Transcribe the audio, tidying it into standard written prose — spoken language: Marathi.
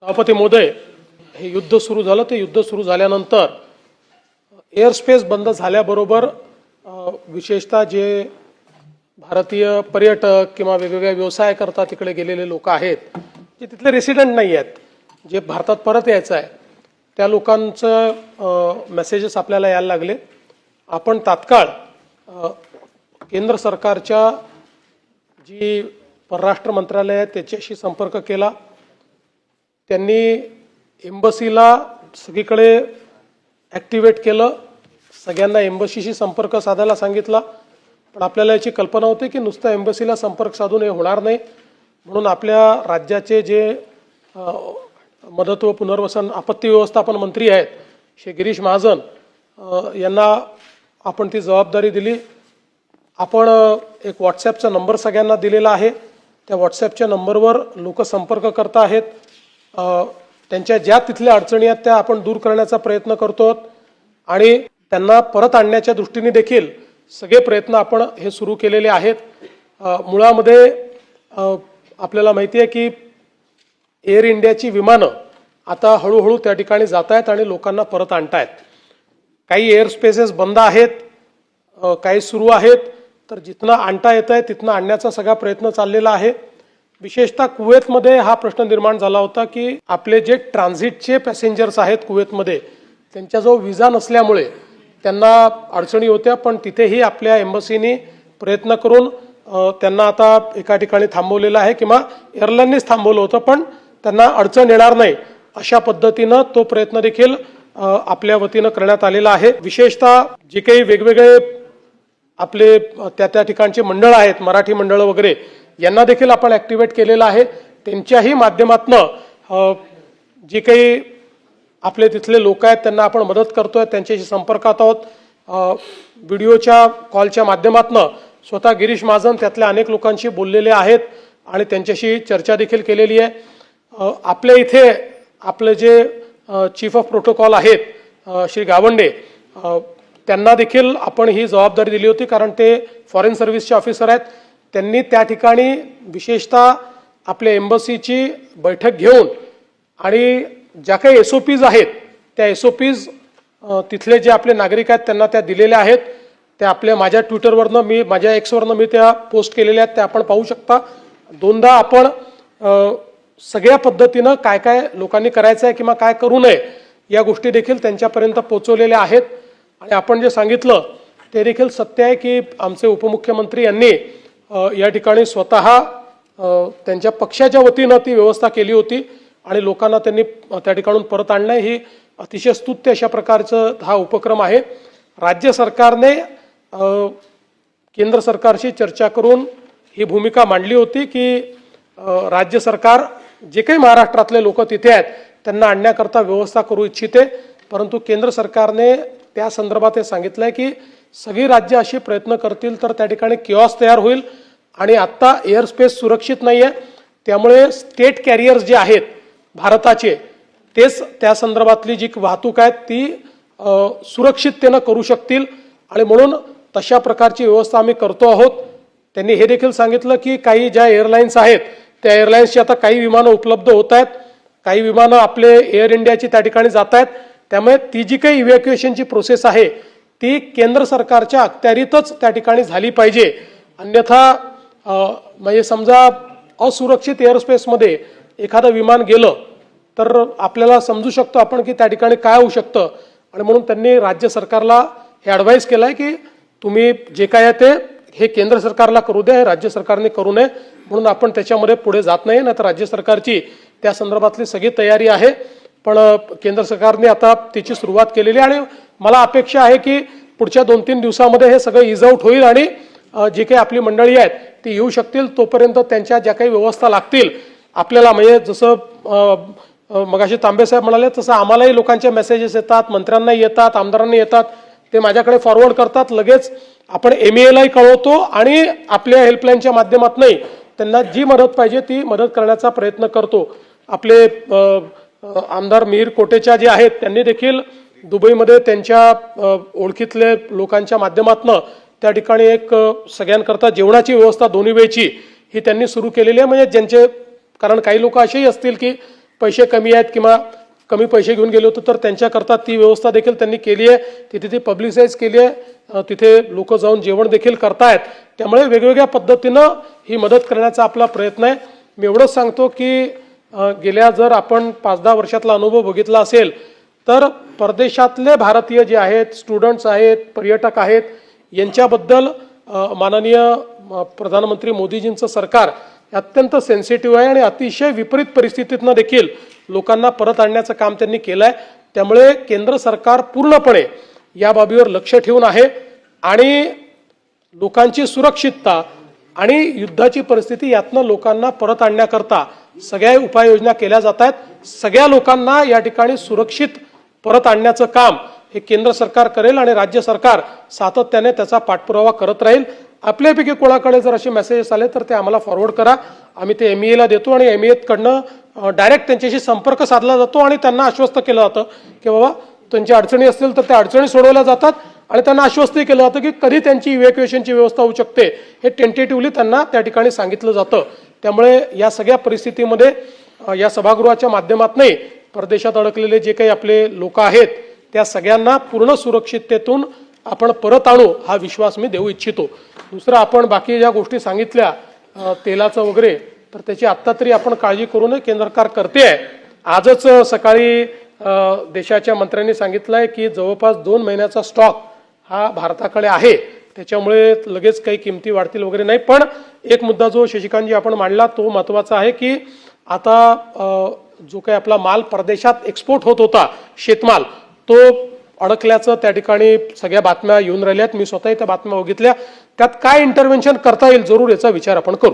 सभापती महोदय, हे युद्ध सुरू झालं. ते युद्ध सुरू झाल्यानंतर एअर स्पेस बंद झाल्याबरोबर विशेषतः जे भारतीय पर्यटक किंवा वेगवेगळ्या व्यवसाय करता तिकडे गेलेले लोक आहेत, जे तिथले रेसिडेंट नाही आहेत, जे भारतात परत यायचं आहे, त्या लोकांचं मेसेजेस आपल्याला यायला लागले. आपण तात्काळ केंद्र सरकारच्या जी परराष्ट्र मंत्रालय आहे त्याच्याशी संपर्क केला. त्यांनी एम्बसीला सगळीकडे ॲक्टिवेट केलं, सगळ्यांना एम्बसीशी संपर्क साधायला सांगितला. पण आपल्याला याची कल्पना होती की नुसतं एम्बसीला संपर्क साधून हे होणार नाही, म्हणून आपल्या राज्याचे जे मदत व पुनर्वसन आपत्ती व्यवस्थापन मंत्री आहेत श्री गिरीश महाजन यांना आपण ती जबाबदारी दिली. आपण एक व्हॉट्सॲपचा नंबर सगळ्यांना दिलेला आहे. त्या व्हॉट्सॲपच्या नंबरवर लोक संपर्क करत आहेत. त्यांच्या ज्या तिथल्या अडचणी आहेत त्या आपण दूर करण्याचा प्रयत्न करतो आणि त्यांना परत आणण्याच्या दृष्टीने देखील सगळे प्रयत्न आपण हे सुरू केलेले आहेत. मुळामध्ये आपल्याला माहिती आहे की एअर इंडियाची विमानं आता हळूहळू त्या ठिकाणी जात आहेत आणि लोकांना परत आणतायत. काही एअर स्पेसेस बंद आहेत, काही सुरू आहेत. तर जिथनं आणता येत आहे तिथनं आणण्याचा सगळा प्रयत्न चाललेला आहे. विशेषतः कुवेतमध्ये हा प्रश्न निर्माण झाला होता की आपले जे ट्रान्झिटचे पॅसेंजर्स आहेत कुवेतमध्ये, त्यांच्याजवळ विजा नसल्यामुळे त्यांना अडचणी होत्या. पण तिथेही आपल्या एम्बसीनी प्रयत्न करून त्यांना आता एका ठिकाणी थांबवलेलं आहे किंवा एअरलाईननीच थांबवलं होतं, पण त्यांना अडचण येणार नाही अशा पद्धतीनं तो प्रयत्न देखील आपल्या वतीनं करण्यात आलेला आहे. विशेषतः जे काही वेगवेगळे आपले त्या ठिकाणचे मंडळ आहेत, मराठी मंडळ वगैरे, यांना देखील आपण ॲक्टिवेट केलेलं आहे. त्यांच्याही माध्यमातनं जे काही आपले तिथले लोक आहेत त्यांना आपण मदत करतोय, त्यांच्याशी संपर्कात आहोत. व्हिडिओच्या कॉलच्या माध्यमातनं स्वतः गिरीश महाजन त्यातल्या अनेक लोकांशी बोललेले आहेत आणि त्यांच्याशी चर्चा देखील केलेली आहे. आपल्या इथे आपले जे चीफ ऑफ प्रोटोकॉल आहेत श्री गावंडे, त्यांना देखील आपण ही जबाबदारी दिली होती, कारण ते फॉरेन सर्व्हिसचे ऑफिसर आहेत. त्यांनी त्या ठिकाणी विशेषतः आपल्या एम्बसीची बैठक घेऊन आणि ज्या काही SOPs आहेत त्या SOPs तिथले जे आपले नागरिक आहेत त्यांना त्या दिलेल्या आहेत. त्या आपल्या माझ्या ट्विटरवरनं माझ्या Xवरनं मी त्या पोस्ट केलेल्या आहेत, त्या आपण पाहू शकता. दोनदा आपण सगळ्या पद्धतीनं काय काय लोकांनी करायचं आहे किंवा काय करू नये या गोष्टी देखील त्यांच्यापर्यंत पोहोचवलेल्या आहेत. आणि आपण जे सांगितलं ते देखील सत्य आहे की आमचे उपमुख्यमंत्री यांनी या ठिकाणी स्वतः त्यांच्या पक्षाच्या वतीनं ती व्यवस्था केली होती आणि लोकांना त्यांनी त्या ठिकाणून परत आणणं ही अतिशय स्तुत्य अशा प्रकारचं हा उपक्रम आहे. राज्य सरकारने केंद्र सरकारशी चर्चा करून ही भूमिका मांडली होती की राज्य सरकार जे काही महाराष्ट्रातले लोक तिथे आहेत त्यांना आणण्याकरता व्यवस्था करू इच्छिते, परंतु केंद्र सरकारने त्या संदर्भात हे सांगितलंय की सगळी राज्य अशी प्रयत्न करतील तर त्या ठिकाणी किऑस तयार होईल. आणि आत्ता एअर स्पेस सुरक्षित नाही आहे, त्यामुळे स्टेट कॅरियर्स जे आहेत भारताचे तेच त्या संदर्भातली जी वाहतूक आहे ती सुरक्षिततेनं करू शकतील आणि म्हणून तशा प्रकारची व्यवस्था आम्ही करतो आहोत. त्यांनी हे देखील सांगितलं की काही ज्या एअरलाईन्स आहेत त्या एअरलाईन्सची आता काही विमानं उपलब्ध होत आहेत, काही विमानं आपले एअर इंडियाची त्या ठिकाणी जात आहेत. त्यामुळे ती जी काही इव्हॅक्युएशनची प्रोसेस आहे ती केंद्र सरकारच्या अखत्यारीतच त्या ठिकाणी झाली पाहिजे. अन्यथा म्हणजे समजा असुरक्षित एअरस्पेसमध्ये एखादं विमान गेलं तर आपल्याला समजू शकतो आपण की त्या ठिकाणी काय होऊ शकतं. आणि म्हणून त्यांनी राज्य सरकारला हे ॲडवाईस केलं आहे की तुम्ही जे काय आहे ते हे केंद्र सरकारला करू द्या, हे राज्य सरकारने करू नये. म्हणून आपण त्याच्यामध्ये पुढे जात नाही, तर राज्य सरकारची त्या संदर्भातली सगळी तयारी आहे. पण केंद्र सरकारने आता त्याची सुरुवात केलेली आहे आणि मला अपेक्षा आहे की पुढच्या 2-3 दिवसामध्ये हे सगळं इज आउट होईल आणि जी काही आपली मंडळी आहेत ती येऊ शकतील. तोपर्यंत त्यांच्या ज्या काही व्यवस्था लागतील आपल्याला, म्हणजे जसं मगाशी तांबेसाहेब म्हणाले तसं आम्हालाही लोकांचे मेसेजेस येतात, मंत्र्यांनाही येतात, आमदारांनाही येतात, ते माझ्याकडे फॉरवर्ड करतात. लगेच आपण MEAलाही कळवतो आणि आपल्या हेल्पलाईनच्या माध्यमातूनही त्यांना जी मदत पाहिजे ती मदत करण्याचा प्रयत्न करतो. आपले आमदार मिहीर कोटेचा जे आहेत त्यांनी देखील दुबईमध्ये त्यांच्या ओळखीतले लोकांच्या माध्यमातून त्या ठिकाणी एक सगळ्यांकरता जेवणाची व्यवस्था दोन्ही वेळची ही त्यांनी सुरू केलेली आहे. म्हणजे ज्यांचे, कारण काही लोक असेही असतील की पैसे कमी आहेत किंवा कमी पैसे घेऊन गेले होते तर त्यांच्याकरता ती व्यवस्था देखील त्यांनी केली आहे, तिथे ती पब्लिसाइज केली आहे, तिथे लोक जाऊन जेवण देखील करतायत. त्यामुळे वेगवेगळ्या पद्धतीनं ही मदत करण्याचा आपला प्रयत्न आहे. मी एवढंच सांगतो की गेल्या जर आपण 5-10 वर्षातला अनुभव बघितला असेल तर परदेशातले भारतीय जे आहेत, स्टुडंट्स आहेत, पर्यटक आहेत, यांच्याबद्दल माननीय प्रधानमंत्री मोदीजींचं सरकार अत्यंत सेन्सिटिव्ह आहे आणि अतिशय विपरीत परिस्थितीतनं देखील लोकांना परत आणण्याचं काम त्यांनी केलं आहे. त्यामुळे केंद्र सरकार पूर्णपणे या बाबीवर लक्ष ठेवून आहे आणि लोकांची सुरक्षितता आणि युद्धाची परिस्थिती यातनं लोकांना परत आणण्याकरता सगळ्या उपाययोजना केल्या जात आहेत. सगळ्या लोकांना या ठिकाणी सुरक्षित परत आणण्याचं काम हे केंद्र सरकार करेल आणि राज्य सरकार सातत्याने त्याचा पाठपुरावा करत राहील. आपल्यापैकी कोणाकडे जर असे मेसेजेस आले तर ते आम्हाला फॉरवर्ड करा. आम्ही ते MEAला देतो आणि MEAकडनं डायरेक्ट त्यांच्याशी संपर्क साधला जातो आणि त्यांना आश्वस्त केलं जातं की बाबा त्यांच्या अडचणी असतील तर त्या अडचणी सोडवल्या जातात आणि त्यांना आश्वस्तही केलं जातं की कधी त्यांची इव्हॅक्युएशनची व्यवस्था होऊ शकते हे टेंटेटिव्हली त्यांना त्या ठिकाणी सांगितलं जातं. त्यामुळे या सगळ्या परिस्थितीमध्ये या सभागृहाच्या माध्यमातूनही परदेशात अडकलेले जे काही आपले लोक आहेत त्या सगळ्यांना पूर्ण सुरक्षिततेतून आपण परत आणू हा विश्वास मी देऊ इच्छितो. दुसरं, आपण बाकी ज्या गोष्टी सांगितल्या तेलाचं वगैरे, तर त्याची आत्ता तरी आपण काळजी करू नये, केंद्र सरकार करते आहे. आजच सकाळी देशाच्या मंत्र्यांनी सांगितलं आहे की जवळपास 2 महिन्याचा स्टॉक हा भारताकडे आहे. त्याच्यामुळे लगेच काही किमती वाढतील वगैरे नाही. पण एक मुद्दा जो शशिकांतजी आपण मांडला तो महत्त्वाचा आहे की आता जो काही आपला माल परदेशात एक्सपोर्ट होत होता, शेतमाल, तो अडकल्याचं त्या ठिकाणी सगळ्या बातम्या येऊन राहिल्यात. मी स्वतःही त्या बातम्या बघितल्या. त्यात काय इंटरव्हेन्शन करता येईल जरूर याचा विचार आपण करू.